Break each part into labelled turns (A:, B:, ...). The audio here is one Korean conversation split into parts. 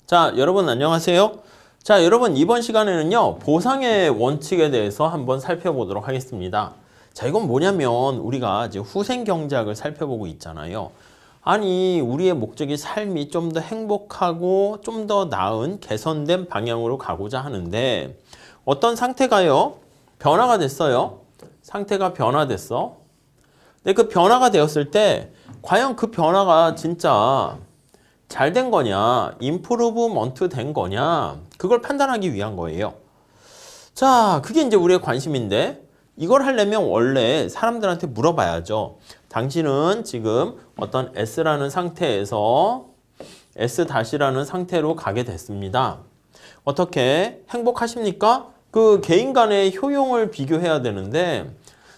A: 자, 여러분 안녕하세요. 자, 여러분 이번 시간에는요, 보상의 원칙에 대해서 한번 살펴보도록 하겠습니다. 자, 이건 뭐냐면 우리가 이제 후생 경제학을 살펴보고 있잖아요. 아니, 우리의 목적이 삶이 좀 더 행복하고 좀 더 나은 개선된 방향으로 가고자 하는데 어떤 상태가요? 변화가 됐어요. 상태가 변화됐어. 근데 그 변화가 되었을 때 과연 그 변화가 진짜 잘 된 거냐, 임프루브먼트 된 거냐, 그걸 판단하기 위한 거예요. 자, 그게 이제 우리의 관심인데 이걸 하려면 원래 사람들한테 물어봐야죠. 당신은 지금 어떤 S라는 상태에서 S-라는 상태로 가게 됐습니다. 어떻게 행복하십니까? 그 개인 간의 효용을 비교해야 되는데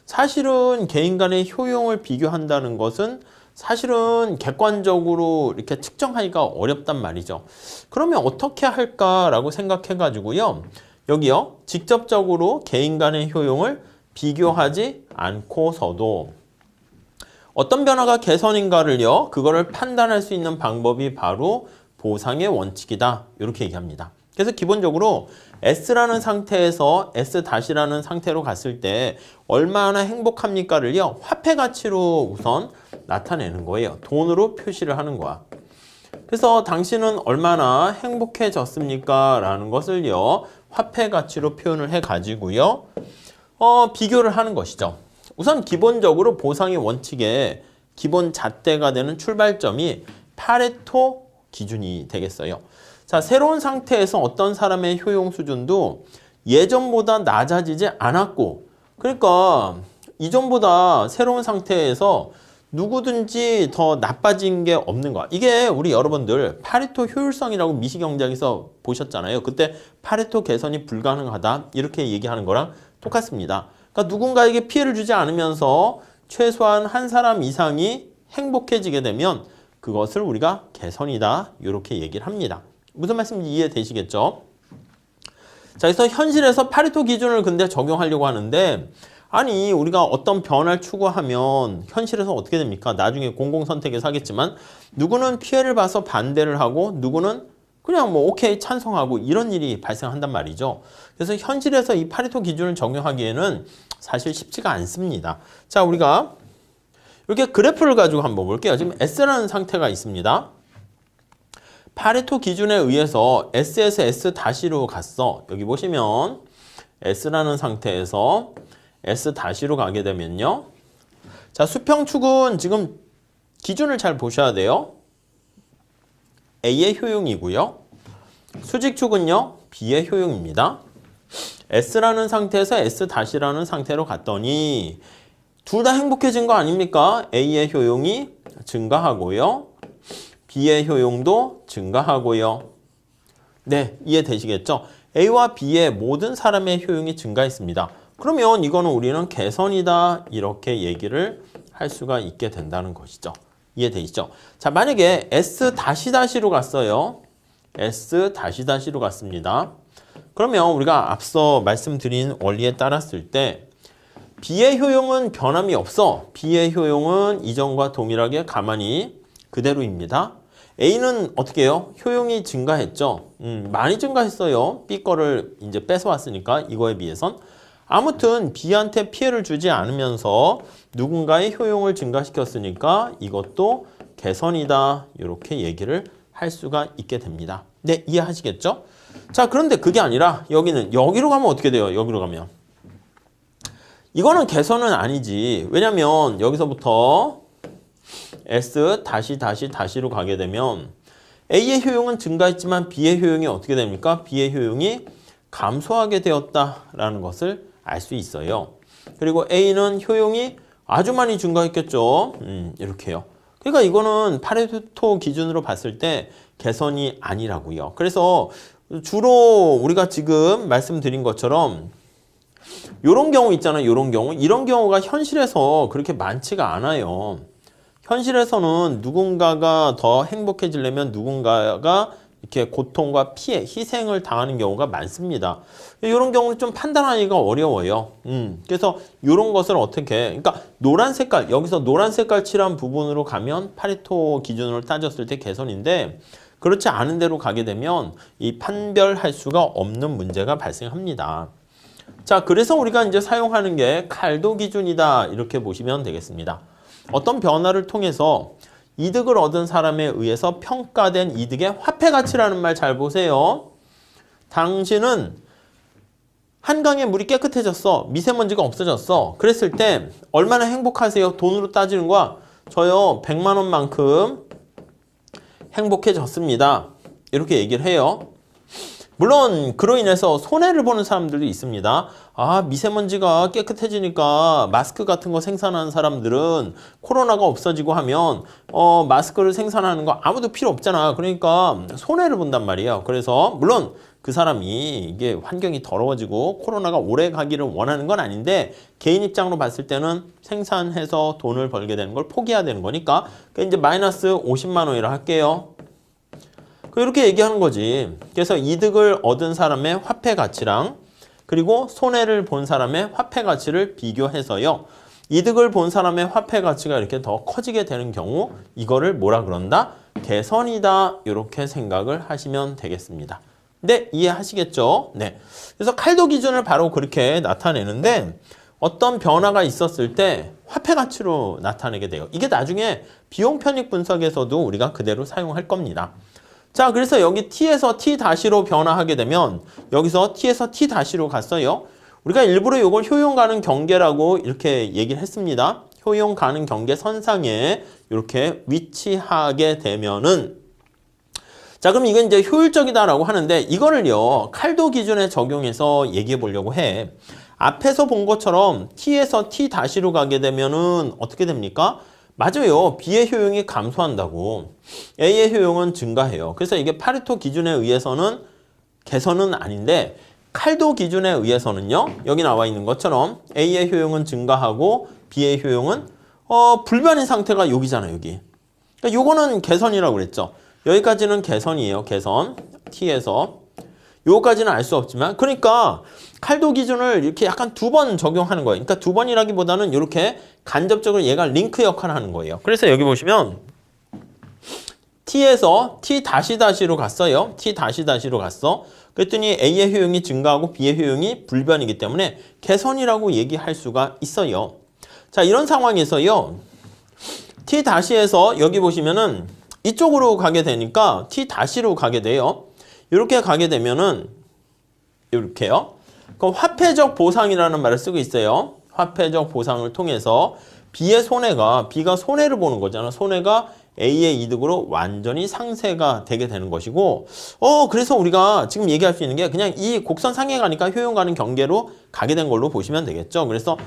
A: 사실은 개인 간의 효용을 비교한다는 것은 사실은 객관적으로 이렇게 측정하기가 어렵단 말이죠. 그러면 어떻게 할까라고 생각해가지고요. 여기요. 직접적으로 개인 간의 효용을 비교하지 않고서도 어떤 변화가 개선인가를요. 그거를 판단할 수 있는 방법이 바로 보상의 원칙이다. 이렇게 얘기합니다. 그래서 기본적으로 S라는 상태에서 S-라는 상태로 갔을 때 얼마나 행복합니까를요. 화폐 가치로 우선 나타내는 거예요. 돈으로 표시를 하는 거야. 그래서 당신은 얼마나 행복해졌습니까? 라는 것을요. 화폐 가치로 표현을 해가지고요. 비교를 하는 것이죠. 우선 기본적으로 보상의 원칙의 기본 잣대가 되는 출발점이 파레토 기준이 되겠어요. 자, 새로운 상태에서 어떤 사람의 효용 수준도 예전보다 낮아지지 않았고, 그러니까 이전보다 새로운 상태에서 누구든지 더 나빠진 게 없는 거야. 이게 우리 여러분들 파레토 효율성이라고 미시경제학에서 보셨잖아요. 그때 파레토 개선이 불가능하다 이렇게 얘기하는 거랑 똑같습니다. 그러니까 누군가에게 피해를 주지 않으면서 최소한 한 사람 이상이 행복해지게 되면 그것을 우리가 개선이다 이렇게 얘기를 합니다. 무슨 말씀인지 이해되시겠죠? 자, 그래서 현실에서 파레토 기준을 근데 적용하려고 하는데 아니 우리가 어떤 변화를 추구하면 현실에서 어떻게 됩니까? 나중에 공공선택에서 하겠지만 누구는 피해를 봐서 반대를 하고 누구는 그냥 뭐 오케이 찬성하고 이런 일이 발생한단 말이죠. 그래서 현실에서 이 파레토 기준을 적용하기에는 사실 쉽지가 않습니다. 자, 우리가 이렇게 그래프를 가지고 한번 볼게요. 지금 S라는 상태가 있습니다. 파레토 기준에 의해서 S에서 S-로 갔어. 여기 보시면 S라는 상태에서 S-로 가게 되면요. 자, 수평축은 지금 기준을 잘 보셔야 돼요. A의 효용이고요. 수직축은요. B의 효용입니다. S라는 상태에서 S-라는 상태로 갔더니 둘 다 행복해진 거 아닙니까? A의 효용이 증가하고요. B의 효용도 증가하고요. 네, 이해되시겠죠? A와 B의 모든 사람의 효용이 증가했습니다. 그러면 이거는 우리는 개선이다 이렇게 얘기를 할 수가 있게 된다는 것이죠. 이해되시죠? 자, 만약에 S-로 갔어요. S-로 갔습니다. 그러면 우리가 앞서 말씀드린 원리에 따랐을 때 B의 효용은 변함이 없어. B의 효용은 이전과 동일하게 가만히 그대로입니다. A는 어떻게 해요? 효용이 증가했죠. 많이 증가했어요. B 거를 이제 뺏어왔으니까 이거에 비해선. 아무튼 B한테 피해를 주지 않으면서 누군가의 효용을 증가시켰으니까 이것도 개선이다. 이렇게 얘기를 할 수가 있게 됩니다. 네, 이해하시겠죠? 자, 그런데 그게 아니라 여기로 가면 어떻게 돼요? 여기로 가면. 이거는 개선은 아니지. 왜냐면 여기서부터 S-로 가게 되면 A의 효용은 증가했지만 B의 효용이 어떻게 됩니까? B의 효용이 감소하게 되었다라는 것을 알 수 있어요. 그리고 A는 효용이 아주 많이 증가했겠죠. 이렇게요. 그러니까 이거는 파레토 기준으로 봤을 때 개선이 아니라고요. 그래서 주로 우리가 지금 말씀드린 것처럼 이런 경우 있잖아요. 이런 경우. 이런 경우가 현실에서 그렇게 많지가 않아요. 현실에서는 누군가가 더 행복해지려면 누군가가 이렇게 고통과 피해, 희생을 당하는 경우가 많습니다. 이런 경우는 좀 판단하기가 어려워요. 그래서 이런 것을 어떻게, 그러니까 노란 색깔, 여기서 노란 색깔 칠한 부분으로 가면 파레토 기준으로 따졌을 때 개선인데 그렇지 않은 대로 가게 되면 이 판별할 수가 없는 문제가 발생합니다. 자, 그래서 우리가 이제 사용하는 게 칼도 기준이다 이렇게 보시면 되겠습니다. 어떤 변화를 통해서 이득을 얻은 사람에 의해서 평가된 이득의 화폐 가치라는 말 잘 보세요. 당신은 한강의 물이 깨끗해졌어. 미세먼지가 없어졌어. 그랬을 때 얼마나 행복하세요? 돈으로 따지는 거야. 저요 100만 원만큼 행복해졌습니다. 이렇게 얘기를 해요. 물론 그로 인해서 손해를 보는 사람들도 있습니다. 아, 미세먼지가 깨끗해지니까 마스크 같은 거 생산하는 사람들은 코로나가 없어지고 하면 마스크를 생산하는 거 아무도 필요 없잖아. 그러니까 손해를 본단 말이에요. 그래서 물론 그 사람이 이게 환경이 더러워지고 코로나가 오래 가기를 원하는 건 아닌데 개인 입장으로 봤을 때는 생산해서 돈을 벌게 되는 걸 포기해야 되는 거니까 이제 마이너스 50만 원이라 할게요. 이렇게 얘기하는 거지. 그래서 이득을 얻은 사람의 화폐 가치랑 그리고 손해를 본 사람의 화폐 가치를 비교해서요. 이득을 본 사람의 화폐 가치가 이렇게 더 커지게 되는 경우 이거를 뭐라 그런다? 개선이다. 이렇게 생각을 하시면 되겠습니다. 네, 이해하시겠죠? 네. 그래서 칼도 기준을 바로 그렇게 나타내는데 어떤 변화가 있었을 때 화폐 가치로 나타내게 돼요. 이게 나중에 비용 편익 분석에서도 우리가 그대로 사용할 겁니다. 자, 그래서 여기 t에서 t-로 변화하게 되면 여기서 t에서 t-로 갔어요. 우리가 일부러 이걸 효용 가능 경계라고 이렇게 얘기를 했습니다. 효용 가능 경계 선상에 이렇게 위치하게 되면은 자, 그럼 이건 이제 효율적이다라고 하는데 이거를요 칼도 기준에 적용해서 얘기해 보려고 해. 앞에서 본 것처럼 t에서 t-로 가게 되면은 어떻게 됩니까? 맞아요. B의 효용이 감소한다고. A의 효용은 증가해요. 그래서 이게 파레토 기준에 의해서는 개선은 아닌데 칼도 기준에 의해서는요. 여기 나와 있는 것처럼 A의 효용은 증가하고 B의 효용은 불변인 상태가 여기잖아요. 여기. 그러니까 요거는 개선이라고 그랬죠. 여기까지는 개선이에요. 개선. T에서. 요거까지는 알 수 없지만 그러니까 칼도 기준을 이렇게 약간 두 번 적용하는 거예요. 그러니까 두 번이라기보다는 이렇게 간접적으로 얘가 링크 역할을 하는 거예요. 그래서 여기 보시면 t에서 t-로 갔어요. t-로 갔어. 그랬더니 A의 효용이 증가하고 B의 효용이 불변이기 때문에 개선이라고 얘기할 수가 있어요. 자, 이런 상황에서요. t-에서 여기 보시면은 이쪽으로 가게 되니까 t-로 가게 돼요. 이렇게 가게 되면은 이렇게요. 그럼 화폐적 보상이라는 말을 쓰고 있어요. 화폐적 보상을 통해서 B가 손해를 보는 거잖아. 손해가 A의 이득으로 완전히 상쇄가 되게 되는 것이고 그래서 우리가 지금 얘기할 수 있는 게 그냥 이 곡선 상에 가니까 효용 가는 경계로 가게 된 걸로 보시면 되겠죠. 그래서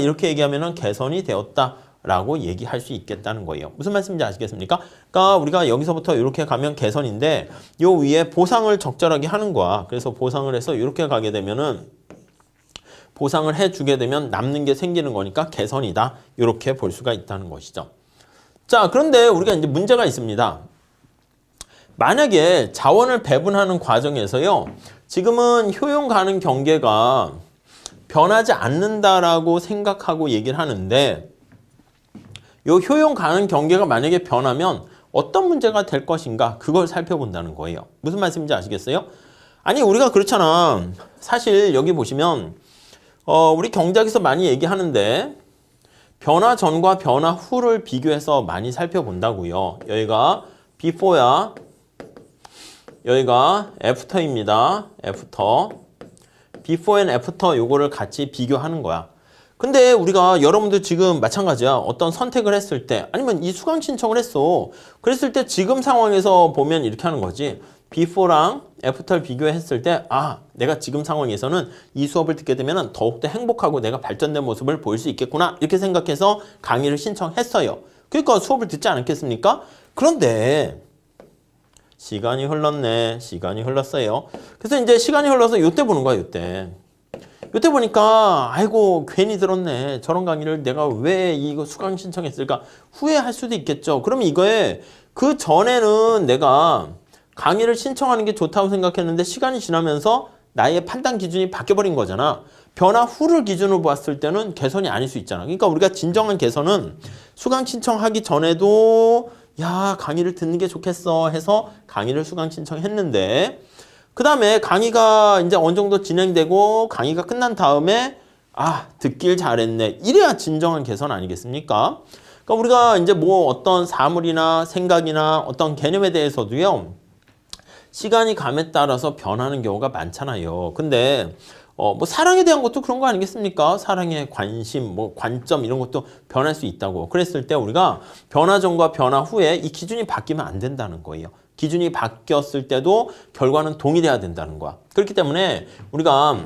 A: 이렇게 얘기하면은 개선이 되었다 라고 얘기할 수 있겠다는 거예요. 무슨 말씀인지 아시겠습니까? 그러니까 우리가 여기서부터 이렇게 가면 개선인데 요 위에 보상을 적절하게 하는 거야. 그래서 보상을 해서 이렇게 가게 되면은 보상을 해주게 되면 남는 게 생기는 거니까 개선이다. 이렇게 볼 수가 있다는 것이죠. 자, 그런데 우리가 이제 문제가 있습니다. 만약에 자원을 배분하는 과정에서요. 지금은 효용 가능 경계가 변하지 않는다라고 생각하고 얘기를 하는데 이 효용 가능 경계가 만약에 변하면 어떤 문제가 될 것인가 그걸 살펴본다는 거예요. 무슨 말씀인지 아시겠어요? 아니 우리가 그렇잖아. 사실 여기 보시면 우리 경제학에서 많이 얘기하는데 변화 전과 변화 후를 비교해서 많이 살펴본다고요. 여기가 before야. 여기가 after입니다. after. before and after 요거를 같이 비교하는 거야. 근데 우리가 여러분들 지금 마찬가지야. 어떤 선택을 했을 때 아니면 이 수강 신청을 했어. 그랬을 때 지금 상황에서 보면 이렇게 하는 거지. before랑 after를 비교했을 때 내가 지금 상황에서는 이 수업을 듣게 되면 더욱더 행복하고 내가 발전된 모습을 보일 수 있겠구나. 이렇게 생각해서 강의를 신청했어요. 그러니까 수업을 듣지 않겠습니까? 그런데 시간이 흘렀네. 시간이 흘렀어요. 그래서 이제 시간이 흘러서 요때 보는 거야. 요때 보니까 아이고 괜히 들었네. 저런 강의를 내가 왜 이거 수강 신청했을까 후회할 수도 있겠죠. 그러면 이거에 그 전에는 내가 강의를 신청하는 게 좋다고 생각했는데 시간이 지나면서 나의 판단 기준이 바뀌어버린 거잖아. 변화 후를 기준으로 봤을 때는 개선이 아닐 수 있잖아. 그러니까 우리가 진정한 개선은 수강 신청하기 전에도 야, 강의를 듣는 게 좋겠어 해서 강의를 수강 신청했는데 그 다음에 강의가 이제 어느 정도 진행되고 강의가 끝난 다음에 아, 듣길 잘했네. 이래야 진정한 개선 아니겠습니까? 그러니까 우리가 이제 뭐 어떤 사물이나 생각이나 어떤 개념에 대해서도요. 시간이 감에 따라서 변하는 경우가 많잖아요. 근데 뭐 사랑에 대한 것도 그런 거 아니겠습니까? 사랑의 관심, 뭐 관점 이런 것도 변할 수 있다고. 그랬을 때 우리가 변화 전과 변화 후에 이 기준이 바뀌면 안 된다는 거예요. 기준이 바뀌었을 때도 결과는 동일해야 된다는 거야. 그렇기 때문에 우리가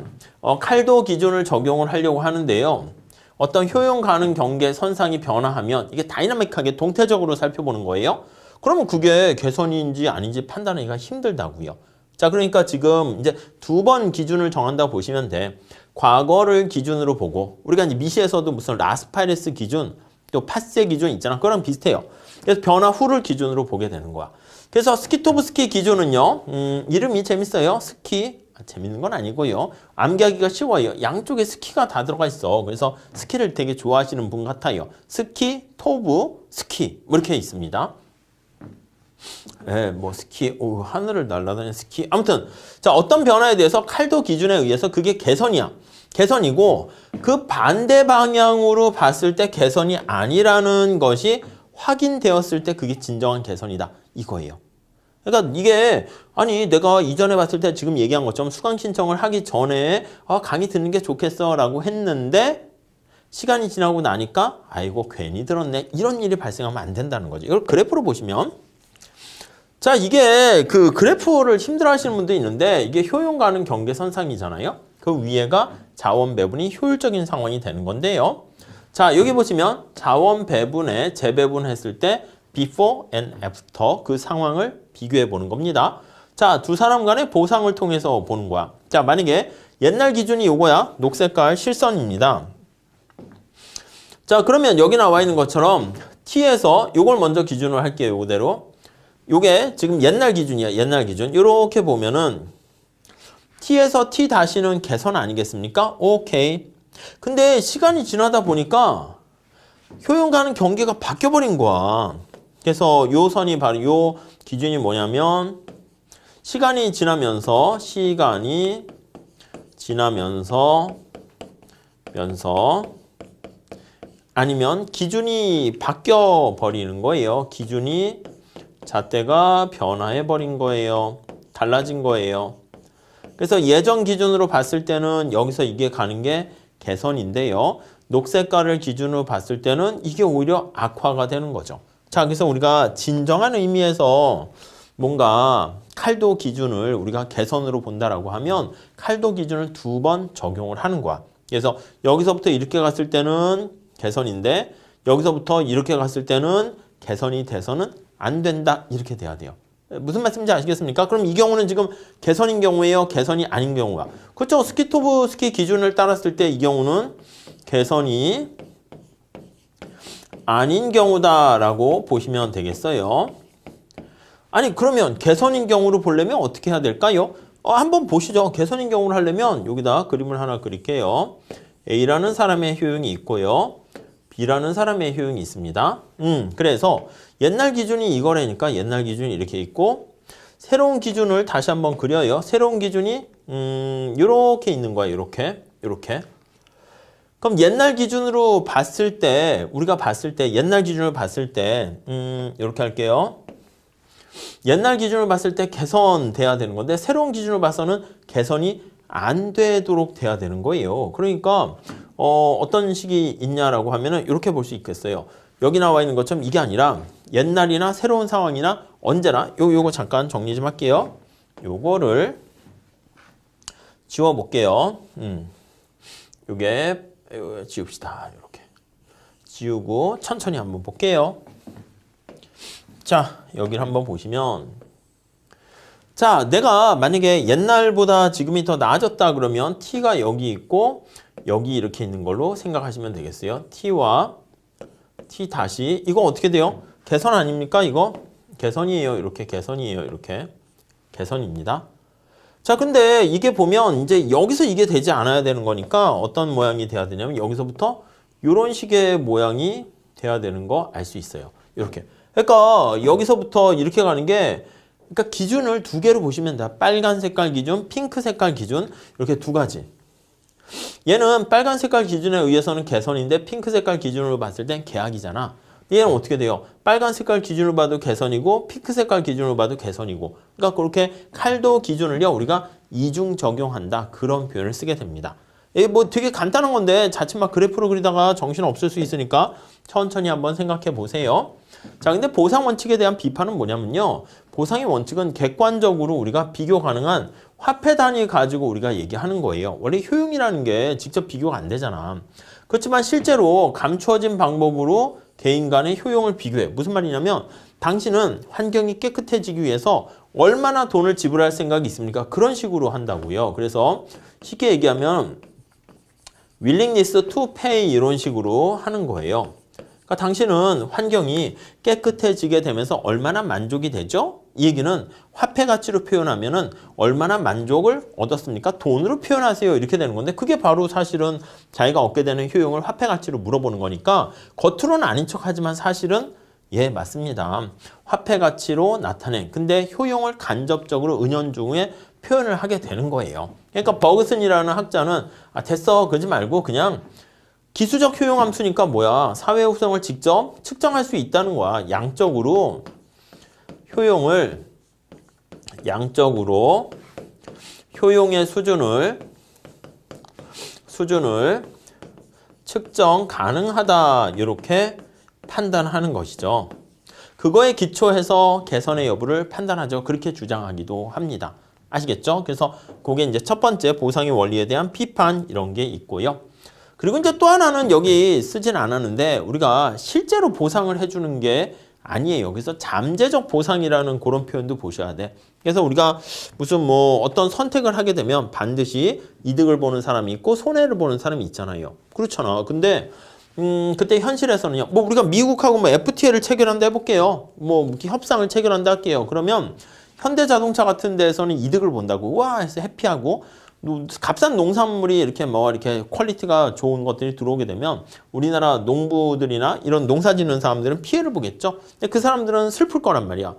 A: 칼도 기준을 적용을 하려고 하는데요. 어떤 효용 가능 경계 선상이 변화하면 이게 다이나믹하게 동태적으로 살펴보는 거예요. 그러면 그게 개선인지 아닌지 판단하기가 힘들다고요. 자, 그러니까 지금 이제 두 번 기준을 정한다고 보시면 돼. 과거를 기준으로 보고 우리가 이제 미시에서도 무슨 라스파레스 기준, 또 파세 기준 있잖아. 그거랑 비슷해요. 그래서 변화 후를 기준으로 보게 되는 거야. 그래서 스키토브스키 기준은요. 이름이 재밌어요. 스키. 재밌는 건 아니고요. 암기하기가 쉬워요. 양쪽에 스키가 다 들어가 있어. 그래서 스키를 되게 좋아하시는 분 같아요. 스키, 토브, 스키 뭐 이렇게 있습니다. 네, 뭐 스키, 하늘을 날아다니는 스키. 아무튼 자, 어떤 변화에 대해서 칼도 기준에 의해서 그게 개선이야. 개선이고 그 반대 방향으로 봤을 때 개선이 아니라는 것이 확인되었을 때 그게 진정한 개선이다. 이거예요. 그러니까 이게 아니 내가 이전에 봤을 때 지금 얘기한 것처럼 수강 신청을 하기 전에 강의 듣는 게 좋겠어 라고 했는데 시간이 지나고 나니까 아이고 괜히 들었네. 이런 일이 발생하면 안 된다는 거죠. 이걸 그래프로 보시면 자, 이게 그 그래프를 힘들어 하시는 분도 있는데 이게 효용 가능 경계선상이잖아요. 그 위에가 자원 배분이 효율적인 상황이 되는 건데요. 자, 여기 보시면 자원 배분에 재배분했을 때 before and after 그 상황을 비교해 보는 겁니다. 자, 두 사람 간의 보상을 통해서 보는 거야. 자, 만약에 옛날 기준이 요거야. 녹색깔 실선입니다. 자, 그러면 여기 나와 있는 것처럼 T에서 요걸 먼저 기준으로 할게요. 요거대로. 요게 지금 옛날 기준이야. 옛날 기준. 요렇게 보면은 T에서 T 다시는 개선 아니겠습니까? 오케이. 근데 시간이 지나다 보니까 효용 가능 경계가 바뀌어버린 거야. 그래서 요 선이 바로 요 기준이 뭐냐면 시간이 지나면서 아니면 기준이 바뀌어 버리는 거예요. 기준이 잣대가 변화해 버린 거예요. 달라진 거예요. 그래서 예전 기준으로 봤을 때는 여기서 이게 가는 게 개선인데요. 녹색깔을 기준으로 봤을 때는 이게 오히려 악화가 되는 거죠. 자, 그래서 우리가 진정한 의미에서 뭔가 칼도 기준을 우리가 개선으로 본다라고 하면 칼도 기준을 두 번 적용을 하는 거야. 그래서 여기서부터 이렇게 갔을 때는 개선인데 여기서부터 이렇게 갔을 때는 개선이 돼서는 안 된다. 이렇게 돼야 돼요. 무슨 말씀인지 아시겠습니까? 그럼 이 경우는 지금 개선인 경우예요? 개선이 아닌 경우가? 그렇죠. 스키토브스키 기준을 따랐을 때 이 경우는 개선이 아닌 경우다라고 보시면 되겠어요. 아니 그러면 개선인 경우로 보려면 어떻게 해야 될까요? 한번 보시죠. 개선인 경우를 하려면 여기다 그림을 하나 그릴게요. A라는 사람의 효용이 있고요. B라는 사람의 효용이 있습니다. 그래서 옛날 기준이 이거라니까 옛날 기준이 이렇게 있고 새로운 기준을 다시 한번 그려요. 새로운 기준이 이렇게 있는 거야. 이렇게. 그럼 옛날 기준으로 봤을 때 우리가 봤을 때 옛날 기준을 봤을 때 이렇게 할게요. 옛날 기준을 봤을 때 개선돼야 되는 건데 새로운 기준을 봐서는 개선이 안 되도록 돼야 되는 거예요. 그러니까 어떤 식이 있냐라고 하면은 이렇게 볼 수 있겠어요. 여기 나와 있는 것처럼 이게 아니라 옛날이나 새로운 상황이나 언제나 요거 잠깐 정리 좀 할게요. 요거를 지워 볼게요. 요게 지웁시다. 이렇게 지우고 천천히 한번 볼게요. 자, 여기를 한번 보시면 자, 내가 만약에 옛날보다 지금이 더 나아졌다 그러면 T가 여기 있고 여기 이렇게 있는 걸로 생각하시면 되겠어요. T와 T 다시 이거 어떻게 돼요? 개선 아닙니까? 이거 개선이에요. 이렇게 개선이에요. 이렇게 개선입니다. 자, 근데 이게 보면 이제 여기서 이게 되지 않아야 되는 거니까 어떤 모양이 돼야 되냐면 여기서부터 이런 식의 모양이 돼야 되는 거 알 수 있어요. 이렇게 그러니까 여기서부터 이렇게 가는 게 그러니까 기준을 두 개로 보시면 돼. 빨간 색깔 기준, 핑크 색깔 기준 이렇게 두 가지. 얘는 빨간 색깔 기준에 의해서는 개선인데 핑크 색깔 기준으로 봤을 땐 개악이잖아. 얘는 어떻게 돼요? 빨간 색깔 기준으로 봐도 개선이고 핑크 색깔 기준으로 봐도 개선이고 그러니까 그렇게 칼도 기준을요 우리가 이중 적용한다 그런 표현을 쓰게 됩니다. 이게 뭐 되게 간단한 건데 자칫 막 그래프로 그리다가 정신 없을 수 있으니까 천천히 한번 생각해 보세요. 자, 근데 보상 원칙에 대한 비판은 뭐냐면요. 보상의 원칙은 객관적으로 우리가 비교 가능한 화폐 단위 가지고 우리가 얘기하는 거예요. 원래 효용이라는 게 직접 비교가 안 되잖아. 그렇지만 실제로 감추어진 방법으로 개인 간의 효용을 비교해. 무슨 말이냐면 당신은 환경이 깨끗해지기 위해서 얼마나 돈을 지불할 생각이 있습니까? 그런 식으로 한다고요. 그래서 쉽게 얘기하면 willingness to pay 이런 식으로 하는 거예요. 그러니까 당신은 환경이 깨끗해지게 되면서 얼마나 만족이 되죠? 이 얘기는 화폐 가치로 표현하면은 얼마나 만족을 얻었습니까? 돈으로 표현하세요. 이렇게 되는 건데 그게 바로 사실은 자기가 얻게 되는 효용을 화폐 가치로 물어보는 거니까 겉으로는 아닌 척하지만 사실은 예, 맞습니다. 화폐 가치로 나타낸 근데 효용을 간접적으로 은연중에 표현을 하게 되는 거예요. 그러니까 버그슨이라는 학자는 됐어 그러지 말고 그냥 기수적 효용 함수니까 뭐야? 사회 구성을 직접 측정할 수 있다는 거야. 양적으로 효용을 양적으로 효용의 수준을 측정 가능하다 이렇게 판단하는 것이죠. 그거에 기초해서 개선의 여부를 판단하죠. 그렇게 주장하기도 합니다. 아시겠죠? 그래서 그게 이제 첫 번째 보상의 원리에 대한 비판 이런 게 있고요. 그리고 이제 또 하나는 여기 쓰진 않았는데 우리가 실제로 보상을 해주는 게 아니에요. 그래서 잠재적 보상이라는 그런 표현도 보셔야 돼. 그래서 우리가 무슨 뭐 어떤 선택을 하게 되면 반드시 이득을 보는 사람이 있고 손해를 보는 사람이 있잖아요. 그렇잖아. 근데 그때 현실에서는요. 뭐 우리가 미국하고 뭐 FTA를 체결한다 해볼게요. 뭐 협상을 체결한다 할게요. 그러면 현대자동차 같은 데에서는 이득을 본다고 와 해서 해피하고 값싼 농산물이 이렇게 뭐 이렇게 퀄리티가 좋은 것들이 들어오게 되면 우리나라 농부들이나 이런 농사 짓는 사람들은 피해를 보겠죠. 근데 그 사람들은 슬플 거란 말이야.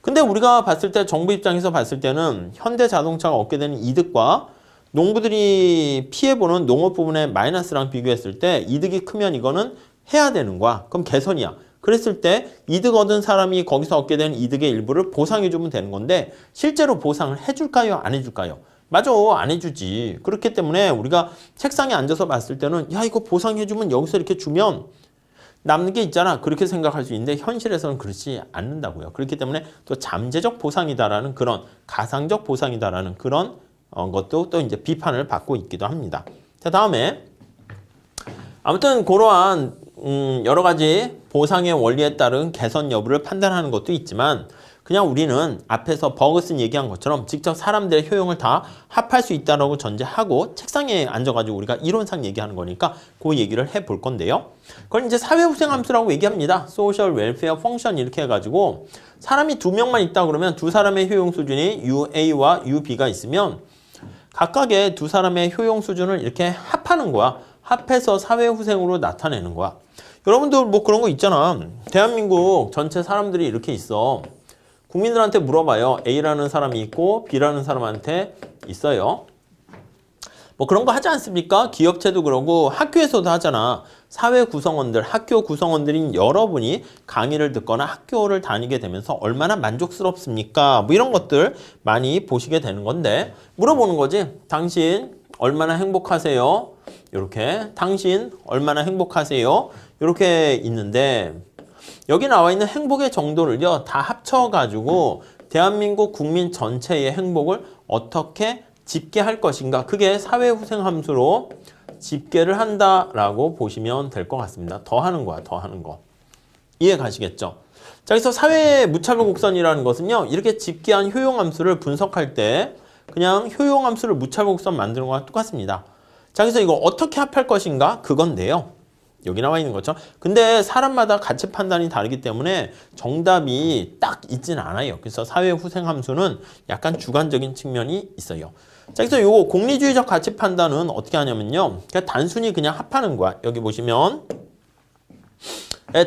A: 근데 우리가 봤을 때 정부 입장에서 봤을 때는 현대자동차가 얻게 되는 이득과 농부들이 피해보는 농업 부분의 마이너스랑 비교했을 때 이득이 크면 이거는 해야 되는 거야. 그럼 개선이야. 그랬을 때 이득 얻은 사람이 거기서 얻게 되는 이득의 일부를 보상해주면 되는 건데 실제로 보상을 해줄까요? 안 해줄까요? 맞아, 안 해주지. 그렇기 때문에 우리가 책상에 앉아서 봤을 때는 야 이거 보상해주면 여기서 이렇게 주면 남는 게 있잖아. 그렇게 생각할 수 있는데 현실에서는 그렇지 않는다고요. 그렇기 때문에 또 잠재적 보상이다라는 그런 가상적 보상이다라는 그런 것도 또 이제 비판을 받고 있기도 합니다. 자, 다음에 아무튼 그러한 여러 가지 보상의 원리에 따른 개선 여부를 판단하는 것도 있지만 그냥 우리는 앞에서 버그슨 얘기한 것처럼 직접 사람들의 효용을 다 합할 수 있다고 전제하고 책상에 앉아가지고 우리가 이론상 얘기하는 거니까 그 얘기를 해볼 건데요. 그걸 이제 사회후생함수라고 얘기합니다. Social Welfare Function 이렇게 해가지고 사람이 두 명만 있다 그러면 두 사람의 효용 수준이 UA와 UB가 있으면 각각의 두 사람의 효용 수준을 이렇게 합하는 거야. 합해서 사회후생으로 나타내는 거야. 여러분들 뭐 그런 거 있잖아. 대한민국 전체 사람들이 이렇게 있어. 국민들한테 물어봐요. A라는 사람이 있고 B라는 사람한테 있어요. 뭐 그런 거 하지 않습니까? 기업체도 그러고 학교에서도 하잖아. 사회 구성원들, 학교 구성원들인 여러분이 강의를 듣거나 학교를 다니게 되면서 얼마나 만족스럽습니까? 뭐 이런 것들 많이 보시게 되는 건데 물어보는 거지. 당신 얼마나 행복하세요? 이렇게 당신 얼마나 행복하세요? 이렇게 있는데 여기 나와 있는 행복의 정도를요 다 합쳐가지고 대한민국 국민 전체의 행복을 어떻게 집계할 것인가 그게 사회후생함수로 집계를 한다라고 보시면 될 것 같습니다. 더 하는 거야, 더 하는 거. 이해 가시겠죠? 자, 그래서 사회 무차별 곡선이라는 것은요 이렇게 집계한 효용함수를 분석할 때 그냥 효용함수를 무차별 곡선 만드는 거랑 똑같습니다. 자, 그래서 이거 어떻게 합할 것인가 그건데요. 여기 나와 있는 것처럼. 근데 사람마다 가치 판단이 다르기 때문에 정답이 딱 있지는 않아요. 그래서 사회후생함수는 약간 주관적인 측면이 있어요. 자, 그래서 요거 공리주의적 가치 판단은 어떻게 하냐면요. 그냥 단순히 그냥 합하는 거야. 여기 보시면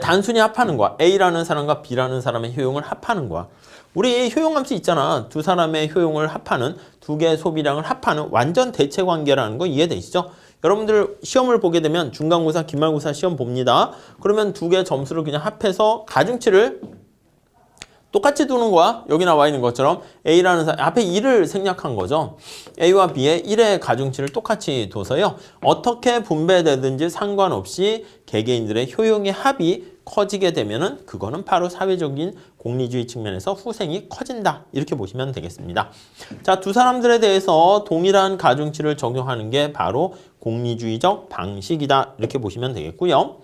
A: 단순히 합하는 거야. A라는 사람과 B라는 사람의 효용을 합하는 거야. 우리 효용함수 있잖아. 두 사람의 효용을 합하는, 두 개의 소비량을 합하는 완전 대체 관계라는 거 이해되시죠? 여러분들 시험을 보게 되면 중간고사, 기말고사 시험 봅니다. 그러면 두 개의 점수를 그냥 합해서 가중치를 똑같이 두는 거야. 여기 나와 있는 것처럼 A라는 사람, 앞에 1을 생략한 거죠. A와 B의 1의 가중치를 똑같이 둬서요. 어떻게 분배되든지 상관없이 개개인들의 효용의 합이 커지게 되면은 그거는 바로 사회적인 공리주의 측면에서 후생이 커진다. 이렇게 보시면 되겠습니다. 자, 두 사람들에 대해서 동일한 가중치를 적용하는 게 바로 공리주의적 방식이다. 이렇게 보시면 되겠고요.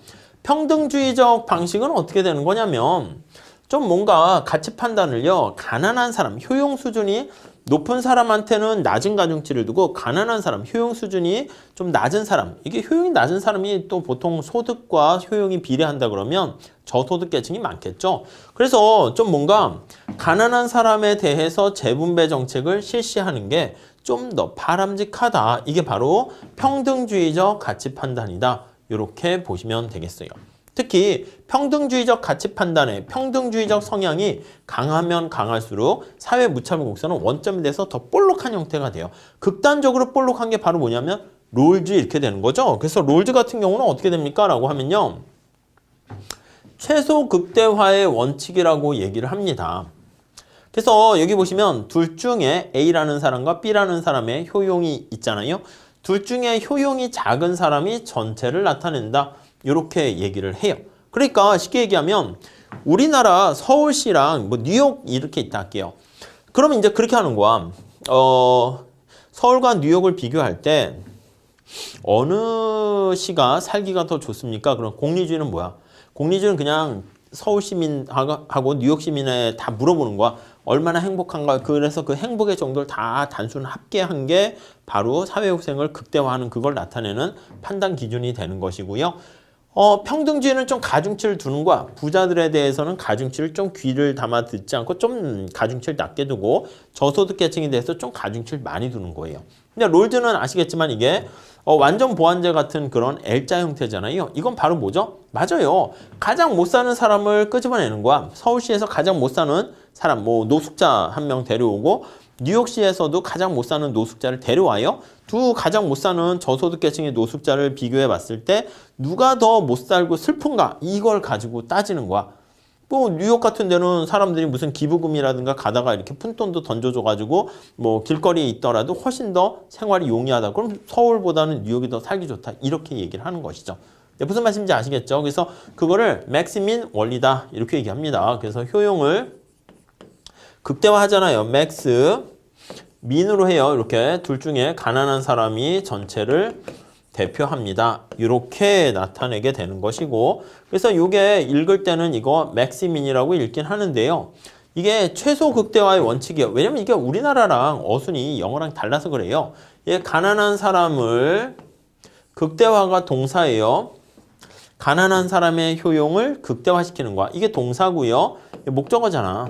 A: 평등주의적 방식은 어떻게 되는 거냐면 좀 뭔가 가치 판단을요, 가난한 사람, 효용 수준이 높은 사람한테는 낮은 가중치를 두고 가난한 사람, 효용 수준이 좀 낮은 사람, 이게 효용이 낮은 사람이 또 보통 소득과 효용이 비례한다 그러면 저소득 계층이 많겠죠. 그래서 좀 뭔가 가난한 사람에 대해서 재분배 정책을 실시하는 게 좀 더 바람직하다. 이게 바로 평등주의적 가치 판단이다. 이렇게 보시면 되겠어요. 특히 평등주의적 가치 판단에 평등주의적 성향이 강하면 강할수록 사회 무차별 곡선은 원점에 대해서 더 볼록한 형태가 돼요. 극단적으로 볼록한 게 바로 뭐냐면 롤즈 이렇게 되는 거죠. 그래서 롤즈 같은 경우는 어떻게 됩니까? 라고 하면요. 최소 극대화의 원칙이라고 얘기를 합니다. 그래서 여기 보시면 둘 중에 A라는 사람과 B라는 사람의 효용이 있잖아요. 둘 중에 효용이 작은 사람이 전체를 나타낸다. 이렇게 얘기를 해요. 그러니까 쉽게 얘기하면 우리나라 서울시랑 뭐 뉴욕 이렇게 있다 할게요. 그러면 이제 그렇게 하는 거야. 서울과 뉴욕을 비교할 때 어느 시가 살기가 더 좋습니까? 그럼 공리주의는 뭐야? 공리주의는 그냥 서울 시민하고 뉴욕 시민에 다 물어보는 거야. 얼마나 행복한가. 그래서 그 행복의 정도를 다 단순 합계한 게 바로 사회후생을 극대화하는 그걸 나타내는 판단 기준이 되는 것이고요. 평등주의는 좀 가중치를 두는 거야. 부자들에 대해서는 가중치를 좀 귀를 담아 듣지 않고 좀 가중치를 낮게 두고 저소득 계층에 대해서 좀 가중치를 많이 두는 거예요. 근데 롤즈는 아시겠지만 이게 완전 보완제 같은 그런 L자 형태잖아요. 이건 바로 뭐죠? 맞아요. 가장 못 사는 사람을 끄집어내는 거야. 서울시에서 가장 못 사는 사람, 뭐 노숙자 한 명 데려오고 뉴욕시에서도 가장 못 사는 노숙자를 데려와요. 두 가장 못 사는 저소득 계층의 노숙자를 비교해 봤을 때 누가 더 못 살고 슬픈가? 이걸 가지고 따지는 거야. 뭐 뉴욕 같은 데는 사람들이 무슨 기부금이라든가 가다가 이렇게 푼돈도 던져줘가지고 뭐 길거리에 있더라도 훨씬 더 생활이 용이하다. 그럼 서울보다는 뉴욕이 더 살기 좋다. 이렇게 얘기를 하는 것이죠. 무슨 말씀인지 아시겠죠? 그래서 그거를 맥시민 원리다. 이렇게 얘기합니다. 그래서 효용을 극대화하잖아요. 맥스 민으로 해요. 이렇게 둘 중에 가난한 사람이 전체를 대표합니다. 이렇게 나타내게 되는 것이고, 그래서 이게 읽을 때는 이거 맥시민이라고 읽긴 하는데요. 이게 최소 극대화의 원칙이에요. 왜냐면 이게 우리나라랑 어순이 영어랑 달라서 그래요. 예, 가난한 사람을 극대화가 동사예요. 가난한 사람의 효용을 극대화시키는 거야. 이게 동사고요. 목적어잖아.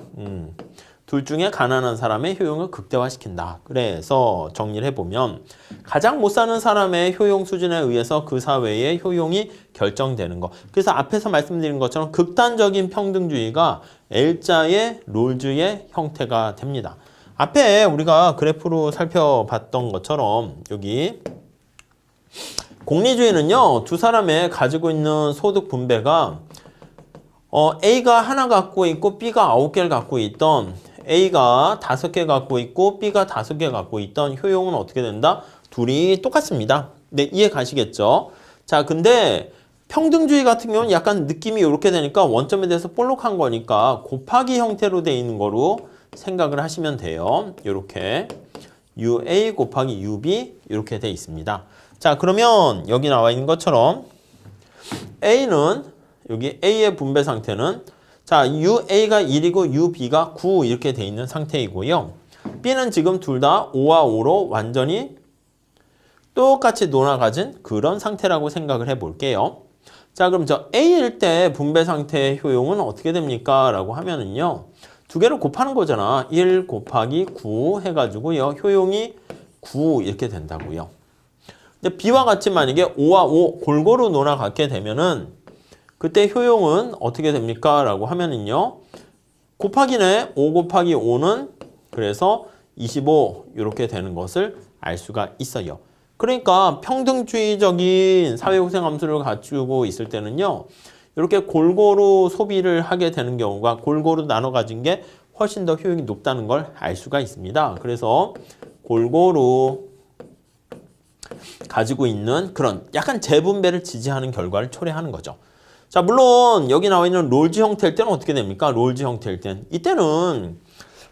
A: 둘 중에 가난한 사람의 효용을 극대화시킨다. 그래서 정리를 해보면 가장 못 사는 사람의 효용 수준에 의해서 그 사회의 효용이 결정되는 거. 그래서 앞에서 말씀드린 것처럼 극단적인 평등주의가 L자의 롤즈의 형태가 됩니다. 앞에 우리가 그래프로 살펴봤던 것처럼 여기 공리주의는요. 두 사람의 가지고 있는 소득 분배가 A가 하나 갖고 있고 B가 9개를 갖고 있던 A가 5개 갖고 있고 B가 5개 갖고 있던 효용은 어떻게 된다? 둘이 똑같습니다. 네, 이해 가시겠죠? 자, 근데 평등주의 같은 경우는 약간 느낌이 이렇게 되니까 원점에 대해서 볼록한 거니까 곱하기 형태로 돼 있는 거로 생각을 하시면 돼요. 이렇게 UA 곱하기 UB 이렇게 돼 있습니다. 자, 그러면 여기 나와 있는 것처럼 A는 여기 A의 분배 상태는 자, UA가 1이고 UB가 9 이렇게 돼 있는 상태이고요. B는 지금 둘 다 5와 5로 완전히 똑같이 놀아가진 그런 상태라고 생각을 해볼게요. 자, 그럼 저 A일 때 분배 상태의 효용은 어떻게 됩니까? 라고 하면은요. 두 개를 곱하는 거잖아. 1 곱하기 9 해가지고요. 효용이 9 이렇게 된다고요. 근데 B와 같이 만약에 5와 5 골고루 놀아가게 되면은 그때 효용은 어떻게 됩니까? 라고 하면은요. 곱하기네. 5 곱하기 5는 그래서 25 이렇게 되는 것을 알 수가 있어요. 그러니까 평등주의적인 사회후생함수를 갖추고 있을 때는요. 이렇게 골고루 소비를 하게 되는 경우가 골고루 나눠 가진 게 훨씬 더 효용이 높다는 걸 알 수가 있습니다. 그래서 골고루 가지고 있는 그런 약간 재분배를 지지하는 결과를 초래하는 거죠. 자, 물론 여기 나와 있는 롤즈 형태일 때는 어떻게 됩니까? 롤즈 형태일 땐. 이때는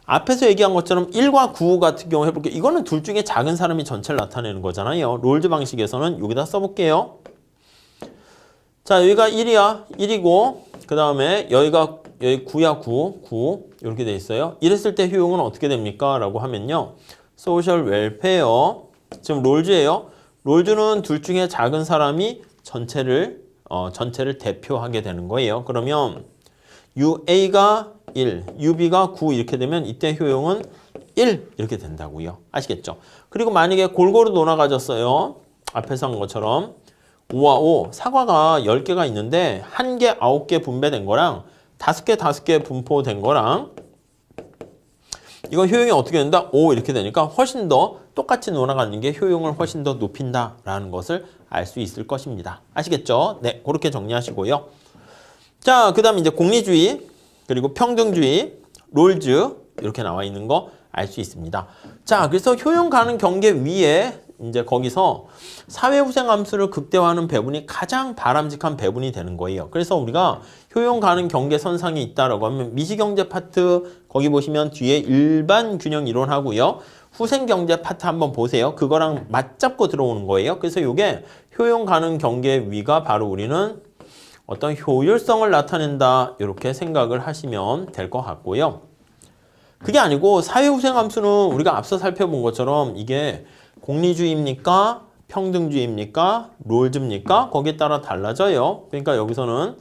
A: 앞에서 얘기한 것처럼 1과 9 같은 경우 해볼게요. 이거는 둘 중에 작은 사람이 전체를 나타내는 거잖아요. 롤즈 방식에서는 여기다 써볼게요. 자, 여기가 1이야. 1이고 그 다음에 여기 9야. 9 이렇게 돼 있어요. 이랬을 때 효용은 어떻게 됩니까? 라고 하면요. 소셜 웰페어 지금 롤즈예요. 롤즈는 둘 중에 작은 사람이 전체를 대표하게 되는 거예요. 그러면 UA가 1, UB가 9 이렇게 되면 이때 효용은 1 이렇게 된다고요. 아시겠죠? 그리고 만약에 골고루 논아 가졌어요. 앞에서 한 것처럼 5와 5, 사과가 10개가 있는데 1개, 9개 분배된 거랑 5개 분포된 거랑 이거 효용이 어떻게 된다? 5 이렇게 되니까 훨씬 더 똑같이 논아가는 게 효용을 훨씬 더 높인다라는 것을 알 수 있을 것입니다. 아시겠죠? 네, 그렇게 정리하시고요. 자, 그 다음 이제 공리주의, 그리고 평등주의, 롤즈 이렇게 나와 있는 거 알 수 있습니다. 자, 그래서 효용 가능 경계 위에 이제 거기서 사회후생함수를 극대화하는 배분이 가장 바람직한 배분이 되는 거예요. 그래서 우리가 효용 가능 경계선상에 있다라고 하면 미시경제 파트 거기 보시면 뒤에 일반 균형 이론하고요. 후생경제 파트 한번 보세요. 그거랑 맞잡고 들어오는 거예요. 그래서 이게 효용 가능 경계 위가 바로 우리는 어떤 효율성을 나타낸다 이렇게 생각을 하시면 될 것 같고요. 그게 아니고 사회후생함수는 우리가 앞서 살펴본 것처럼 이게 공리주의입니까? 평등주의입니까? 롤즈입니까? 거기에 따라 달라져요. 그러니까 여기서는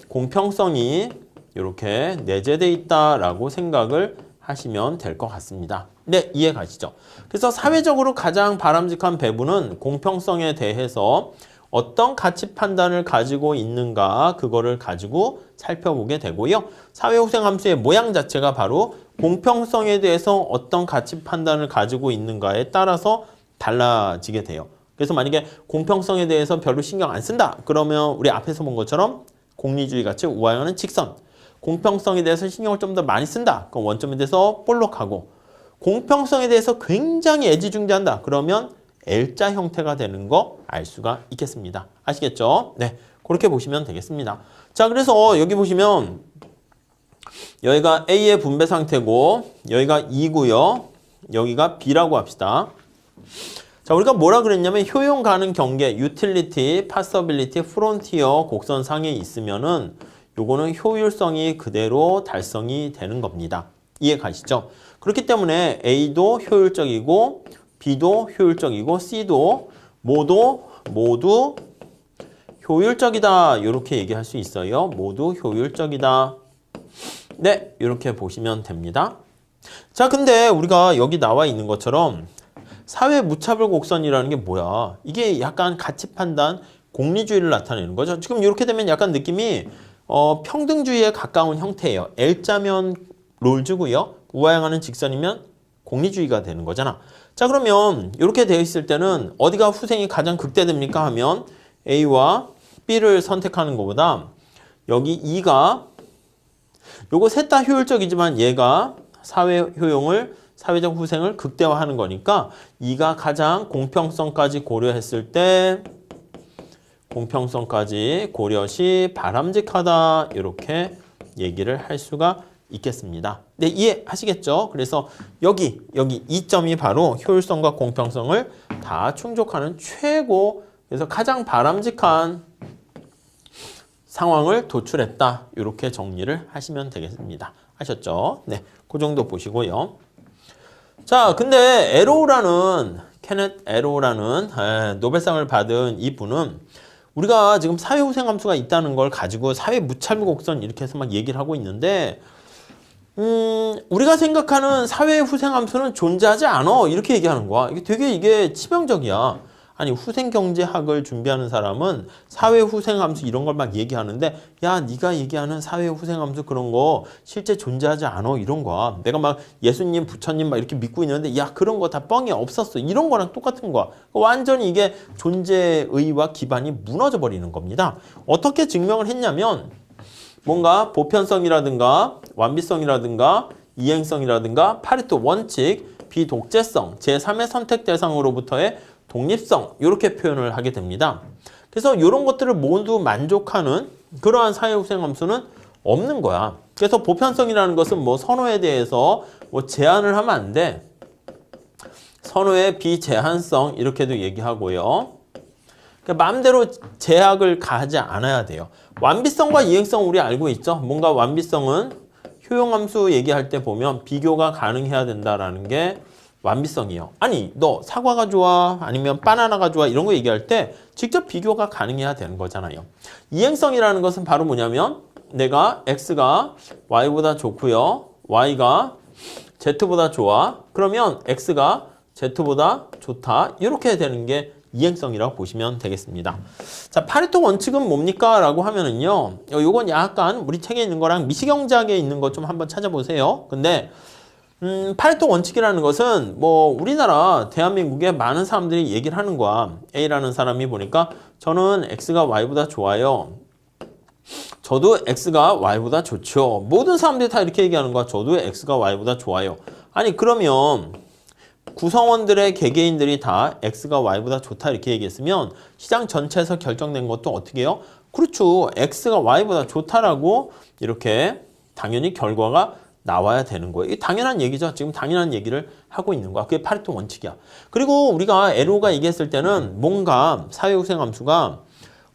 A: 공평성이 이렇게 내재되어 있다라고 생각을 하시면 될 것 같습니다. 네, 이해 가시죠? 그래서 사회적으로 가장 바람직한 배분은 공평성에 대해서 어떤 가치 판단을 가지고 있는가 그거를 가지고 살펴보게 되고요. 사회후생함수의 모양 자체가 바로 공평성에 대해서 어떤 가치 판단을 가지고 있는가에 따라서 달라지게 돼요. 그래서 만약에 공평성에 대해서 별로 신경 안 쓴다. 그러면 우리 앞에서 본 것처럼 공리주의 같이 우아형은 직선. 공평성에 대해서 신경을 좀 더 많이 쓴다. 그럼 원점에 대해서 볼록하고. 공평성에 대해서 굉장히 애지중지한다. 그러면 L자 형태가 되는 거 알 수가 있겠습니다. 아시겠죠? 네, 그렇게 보시면 되겠습니다. 자, 그래서 여기 보시면 여기가 A의 분배 상태고 여기가 2고요. 여기가 B라고 합시다. 자, 우리가 뭐라 그랬냐면 효용 가능 경계, 유틸리티, 파서빌리티, 프론티어 곡선상에 있으면은 요거는 효율성이 그대로 달성이 되는 겁니다. 이해 가시죠? 그렇기 때문에 A도 효율적이고 B도 효율적이고 C도 모두 효율적이다. 이렇게 얘기할 수 있어요. 모두 효율적이다. 네, 이렇게 보시면 됩니다. 자, 근데 우리가 여기 나와 있는 것처럼 사회 무차별 곡선이라는 게 뭐야? 이게 약간 가치 판단, 공리주의를 나타내는 거죠. 지금 이렇게 되면 약간 느낌이 평등주의에 가까운 형태예요. L자면 롤즈고요. 우아형하는 직선이면 공리주의가 되는 거잖아. 자, 그러면 이렇게 되어 있을 때는 어디가 후생이 가장 극대됩니까 하면 A와 B를 선택하는 것보다 여기 2가 요거 셋 다 효율적이지만 얘가 사회 효용을 사회적 후생을 극대화하는 거니까 2가 가장 공평성까지 고려했을 때 공평성까지 고려시 바람직하다 이렇게 얘기를 할 수가 있겠습니다. 네, 이해하시겠죠? 그래서 여기 2점이 바로 효율성과 공평성을 다 충족하는 최고 그래서 가장 바람직한 상황을 도출했다. 이렇게 정리를 하시면 되겠습니다. 아셨죠? 네, 그 정도 보시고요. 자, 근데 케넷 에로라는 노벨상을 받은 이분은 우리가 지금 사회후생함수가 있다는 걸 가지고 사회 무차별 곡선 이렇게 해서 막 얘기를 하고 있는데 우리가 생각하는 사회후생함수는 존재하지 않아. 이렇게 얘기하는 거야. 이게 되게 치명적이야. 아니 후생경제학을 준비하는 사람은 사회후생함수 이런 걸 막 얘기하는데 야 네가 얘기하는 사회후생함수 그런 거 실제 존재하지 않아 이런 거야. 내가 막 예수님 부처님 막 이렇게 믿고 있는데 야 그런 거 다 뻥이 없었어 이런 거랑 똑같은 거야. 완전히 이게 존재의와 기반이 무너져 버리는 겁니다. 어떻게 증명을 했냐면 뭔가 보편성이라든가 완비성이라든가 이행성이라든가 파레토 원칙, 비독재성, 제3의 선택 대상으로부터의 독립성 이렇게 표현을 하게 됩니다. 그래서 이런 것들을 모두 만족하는 그러한 사회후생함수는 없는 거야. 그래서 보편성이라는 것은 뭐 선호에 대해서 뭐 제한을 하면 안 돼. 선호의 비제한성 이렇게도 얘기하고요. 그러니까 마음대로 제약을 가하지 않아야 돼요. 완비성과 이행성 우리 알고 있죠? 뭔가 완비성은 효용함수 얘기할 때 보면 비교가 가능해야 된다라는 게 완비성이에요. 아니 너 사과가 좋아 아니면 바나나가 좋아 이런 거 얘기할 때 직접 비교가 가능해야 되는 거잖아요. 이행성이라는 것은 바로 뭐냐면 내가 x가 y보다 좋고요. y가 z보다 좋아. 그러면 x가 z보다 좋다. 이렇게 되는 게 이행성이라고 보시면 되겠습니다. 자, 파레토 원칙은 뭡니까? 라고 하면은요. 요건 약간 우리 책에 있는 거랑 미시경제학에 있는 것 좀 한번 찾아보세요. 근데 파레토 원칙이라는 것은 뭐 우리나라 대한민국에 많은 사람들이 얘기를 하는 거야. A라는 사람이 보니까 저는 X가 Y보다 좋아요. 저도 X가 Y보다 좋죠. 모든 사람들이 다 이렇게 얘기하는 거야. 저도 X가 Y보다 좋아요. 아니 그러면 구성원들의 개개인들이 다 X가 Y보다 좋다 이렇게 얘기했으면 시장 전체에서 결정된 것도 어떻게 해요? 그렇죠. X가 Y보다 좋다라고 이렇게 당연히 결과가 나와야 되는 거예요. 이게 당연한 얘기죠. 지금 당연한 얘기를 하고 있는 거야. 그게 파레토 원칙이야. 그리고 우리가 에로가 얘기했을 때는 뭔가 사회후생함수가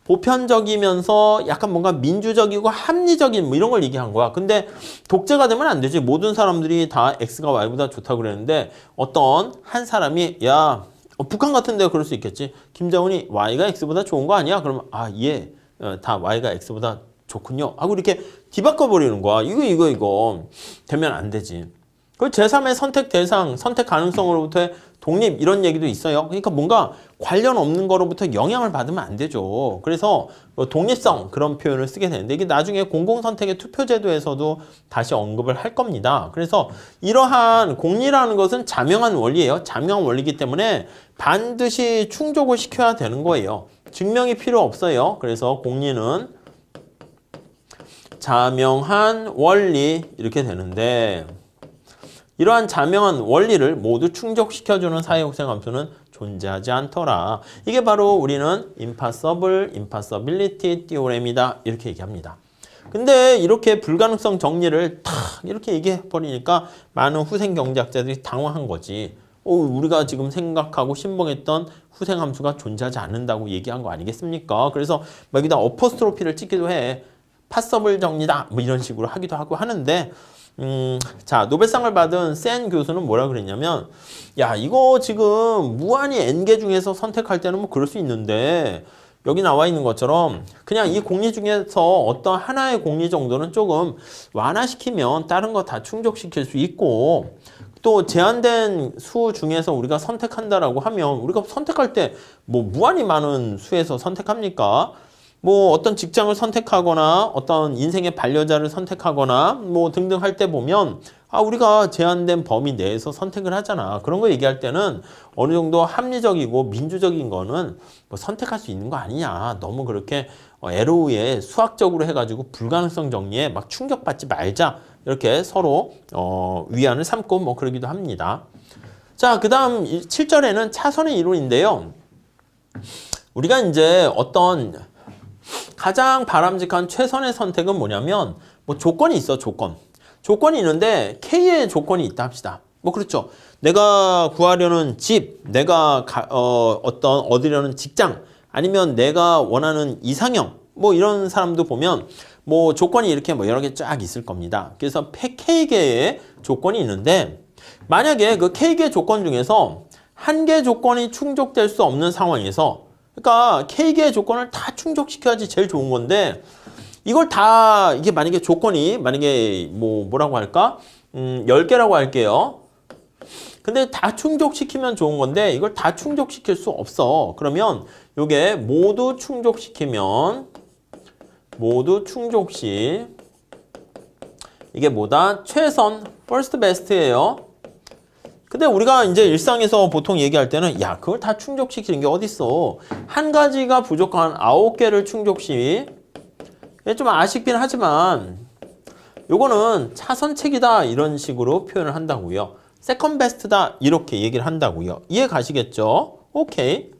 A: 보편적이면서 약간 뭔가 민주적이고 합리적인 뭐 이런 걸 얘기한 거야. 근데 독재가 되면 안 되지. 모든 사람들이 다 X가 Y보다 좋다고 그랬는데 어떤 한 사람이 야 북한 같은 데가 그럴 수 있겠지. 김정은이 Y가 X보다 좋은 거 아니야? 그러면 아 예. 다 Y가 X보다 좋군요. 하고 이렇게 뒤바꿔 버리는 거야. 이거 되면 안 되지. 그 제3의 선택 대상, 선택 가능성으로부터의 독립 이런 얘기도 있어요. 그러니까 뭔가 관련 없는 거로부터 영향을 받으면 안 되죠. 그래서 독립성 그런 표현을 쓰게 되는데 이게 나중에 공공선택의 투표제도에서도 다시 언급을 할 겁니다. 그래서 이러한 공리라는 것은 자명한 원리예요. 자명한 원리이기 때문에 반드시 충족을 시켜야 되는 거예요. 증명이 필요 없어요. 그래서 공리는 자명한 원리 이렇게 되는데 이러한 자명한 원리를 모두 충족시켜주는 사회후생함수는 존재하지 않더라. 이게 바로 우리는 impossibility theorem이다 이렇게 얘기합니다. 근데 이렇게 불가능성 정리를 탁 이렇게 얘기해 버리니까 많은 후생 경제학자들이 당황한 거지. 우리가 지금 생각하고 신봉했던 후생함수가 존재하지 않는다고 얘기한 거 아니겠습니까? 그래서 여기다 어퍼스트로피를 찍기도 해. 파서블 정리다 뭐 이런 식으로 하기도 하고 하는데 자 노벨상을 받은 센 교수는 뭐라 그랬냐면 야 이거 지금 무한히 n개 중에서 선택할 때는 뭐 그럴 수 있는데 여기 나와 있는 것처럼 그냥 이 공리 중에서 어떤 하나의 공리 정도는 조금 완화시키면 다른 거 다 충족시킬 수 있고 또 제한된 수 중에서 우리가 선택한다라고 하면 우리가 선택할 때 뭐 무한히 많은 수에서 선택합니까? 뭐 어떤 직장을 선택하거나 어떤 인생의 반려자를 선택하거나 뭐 등등 할 때 보면 우리가 제한된 범위 내에서 선택을 하잖아. 그런 거 얘기할 때는 어느 정도 합리적이고 민주적인 거는 뭐 선택할 수 있는 거 아니냐. 너무 그렇게 에로우에 수학적으로 해가지고 불가능성 정리에 막 충격받지 말자. 이렇게 서로 위안을 삼고 뭐 그러기도 합니다. 자, 그 다음 7절에는 차선의 이론인데요. 우리가 이제 어떤 가장 바람직한 최선의 선택은 뭐냐면 뭐 조건이 있어. 조건이 있는데 K의 조건이 있다 합시다. 뭐 그렇죠. 내가 구하려는 집, 내가 얻으려는 직장, 아니면 내가 원하는 이상형, 뭐 이런 사람도 보면 뭐 조건이 이렇게 뭐 여러 개 쫙 있을 겁니다. 그래서 K개의 조건이 있는데 만약에 그 K개 조건 중에서 한 개 조건이 충족될 수 없는 상황에서 그러니까 K개의 조건을 다 충족시켜야지 제일 좋은 건데 이걸 다 이게 만약에 조건이 만약에 뭐라고 할까? 10개라고 할게요. 근데 다 충족시키면 좋은 건데 이걸 다 충족시킬 수 없어. 그러면 요게 모두 충족시키면 모두 충족시 이게 뭐다? 최선, first best예요. 근데 우리가 이제 일상에서 보통 얘기할 때는 야, 그걸 다 충족시키는 게 어딨어. 한 가지가 부족한 9개를 충족시. 좀 아쉽긴 하지만 요거는 차선책이다 이런 식으로 표현을 한다고요. 세컨 베스트다 이렇게 얘기를 한다고요. 이해 가시겠죠? 오케이.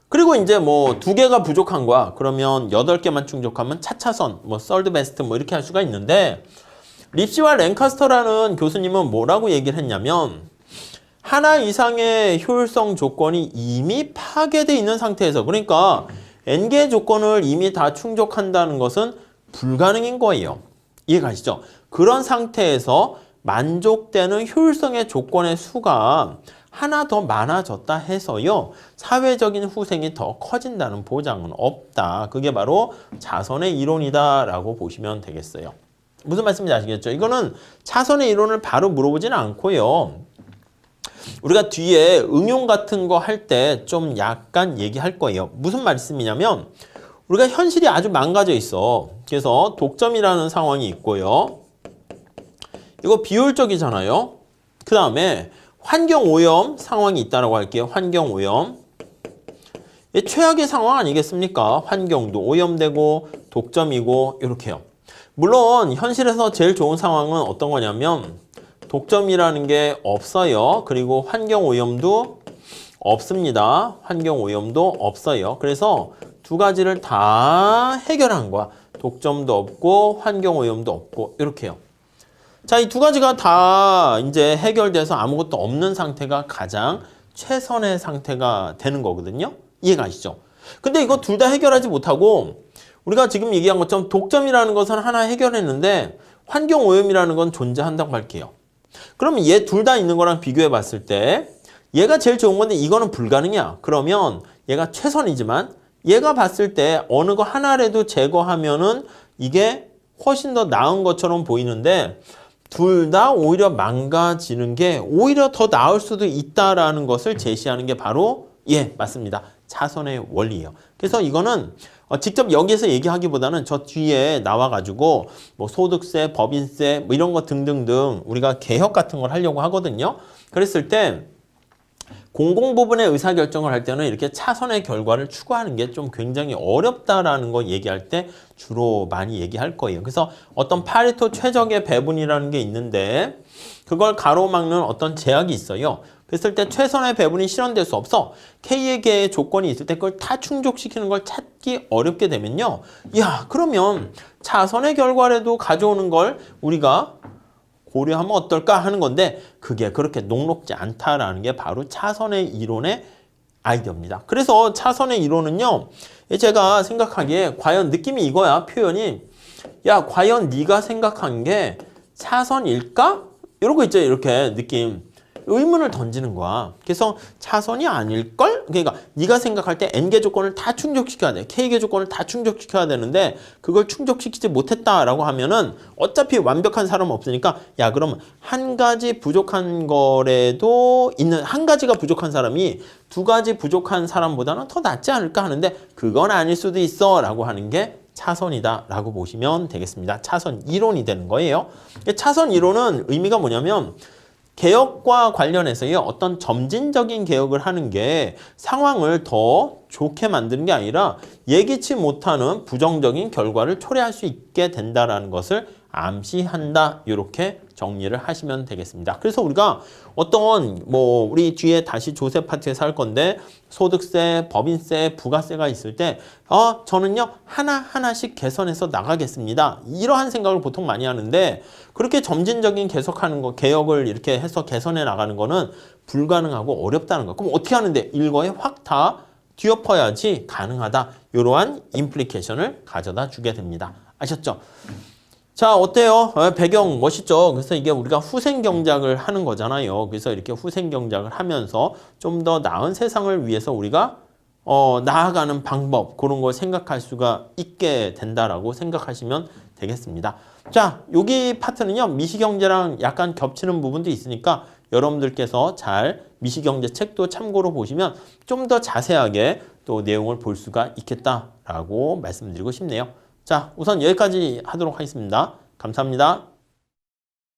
A: 그리고 이제 뭐 2개가 부족한 거야. 그러면 8개만 충족하면 차차선, 뭐 썰드 베스트 뭐 이렇게 할 수가 있는데 립시와 랭카스터라는 교수님은 뭐라고 얘기를 했냐면 하나 이상의 효율성 조건이 이미 파괴되어 있는 상태에서 그러니까 n개의 조건을 이미 다 충족한다는 것은 불가능인 거예요. 이해 가시죠? 그런 상태에서 만족되는 효율성의 조건의 수가 하나 더 많아졌다 해서요. 사회적인 후생이 더 커진다는 보장은 없다. 그게 바로 자선의 이론이다라고 보시면 되겠어요. 무슨 말씀인지 아시겠죠? 이거는 차선의 이론을 바로 물어보지는 않고요. 우리가 뒤에 응용 같은 거 할 때 좀 약간 얘기할 거예요. 무슨 말씀이냐면 우리가 현실이 아주 망가져 있어. 그래서 독점이라는 상황이 있고요. 이거 비효율적이잖아요. 그 다음에 환경오염 상황이 있다고 할게요. 환경오염. 최악의 상황 아니겠습니까? 환경도 오염되고 독점이고 이렇게요. 물론 현실에서 제일 좋은 상황은 어떤 거냐면 독점이라는 게 없어요. 그리고 환경오염도 없습니다. 환경오염도 없어요. 그래서 두 가지를 다 해결한 거야. 독점도 없고 환경오염도 없고 이렇게요. 자, 이 두 가지가 다 이제 해결돼서 아무것도 없는 상태가 가장 최선의 상태가 되는 거거든요. 이해가시죠? 근데 이거 둘 다 해결하지 못하고 우리가 지금 얘기한 것처럼 독점이라는 것은 하나 해결했는데 환경오염이라는 건 존재한다고 할게요. 그러면 얘 둘 다 있는 거랑 비교해 봤을 때 얘가 제일 좋은 건데 이거는 불가능이야. 그러면 얘가 최선이지만 얘가 봤을 때 어느 거 하나라도 제거하면은 이게 훨씬 더 나은 것처럼 보이는데 둘 다 오히려 망가지는 게 오히려 더 나을 수도 있다라는 것을 제시하는 게 바로 맞습니다. 차선의 원리예요. 그래서 이거는 직접 여기에서 얘기하기보다는 저 뒤에 나와가지고 뭐 소득세, 법인세 뭐 이런 거 등등등 우리가 개혁 같은 걸 하려고 하거든요. 그랬을 때 공공 부분의 의사결정을 할 때는 이렇게 차선의 결과를 추구하는 게 좀 굉장히 어렵다라는 거 얘기할 때 주로 많이 얘기할 거예요. 그래서 어떤 파레토 최적의 배분이라는 게 있는데 그걸 가로막는 어떤 제약이 있어요. 그랬을 때 최선의 배분이 실현될 수 없어. K에게 조건이 있을 때 그걸 다 충족시키는 걸 찾기 어렵게 되면요. 야, 그러면 차선의 결과라도 가져오는 걸 우리가 고려하면 어떨까 하는 건데 그게 그렇게 녹록지 않다라는 게 바로 차선의 이론의 아이디어입니다. 그래서 차선의 이론은요. 제가 생각하기에 과연 느낌이 이거야. 표현이 야, 과연 네가 생각한 게 차선일까? 이러고 있죠. 이렇게 느낌. 의문을 던지는 거야. 그래서 차선이 아닐걸? 그러니까 네가 생각할 때 N개 조건을 다 충족시켜야 돼. K개 조건을 다 충족시켜야 되는데 그걸 충족시키지 못했다라고 하면은 어차피 완벽한 사람은 없으니까 야, 그러면 한 가지 부족한 거라도 있는 한 가지가 부족한 사람이 두 가지 부족한 사람보다는 더 낫지 않을까 하는데 그건 아닐 수도 있어 라고 하는 게 차선이다 라고 보시면 되겠습니다. 차선 이론이 되는 거예요. 차선 이론은 의미가 뭐냐면 개혁과 관련해서요. 어떤 점진적인 개혁을 하는 게 상황을 더 좋게 만드는 게 아니라 예기치 못하는 부정적인 결과를 초래할 수 있게 된다는 것을 암시한다. 이렇게 정리를 하시면 되겠습니다. 그래서 우리가 어떤 우리 뒤에 다시 조세 파트에서 할 건데 소득세, 법인세, 부가세가 있을 때 저는요 하나하나씩 개선해서 나가겠습니다. 이러한 생각을 보통 많이 하는데 그렇게 점진적인 개혁을 이렇게 해서 개선해 나가는 거는 불가능하고 어렵다는 거. 그럼 어떻게 하는데 일거에 확 다 뒤엎어야지 가능하다. 이러한 임플리케이션을 가져다 주게 됩니다. 아셨죠? 자, 어때요? 배경 멋있죠? 그래서 이게 우리가 후생 경작을 하는 거잖아요. 그래서 이렇게 후생 경작을 하면서 좀 더 나은 세상을 위해서 우리가 나아가는 방법 그런 걸 생각할 수가 있게 된다라고 생각하시면 되겠습니다. 자, 여기 파트는요. 미시경제랑 약간 겹치는 부분도 있으니까 여러분들께서 잘 미시경제 책도 참고로 보시면 좀 더 자세하게 또 내용을 볼 수가 있겠다라고 말씀드리고 싶네요. 자, 우선 여기까지 하도록 하겠습니다. 감사합니다.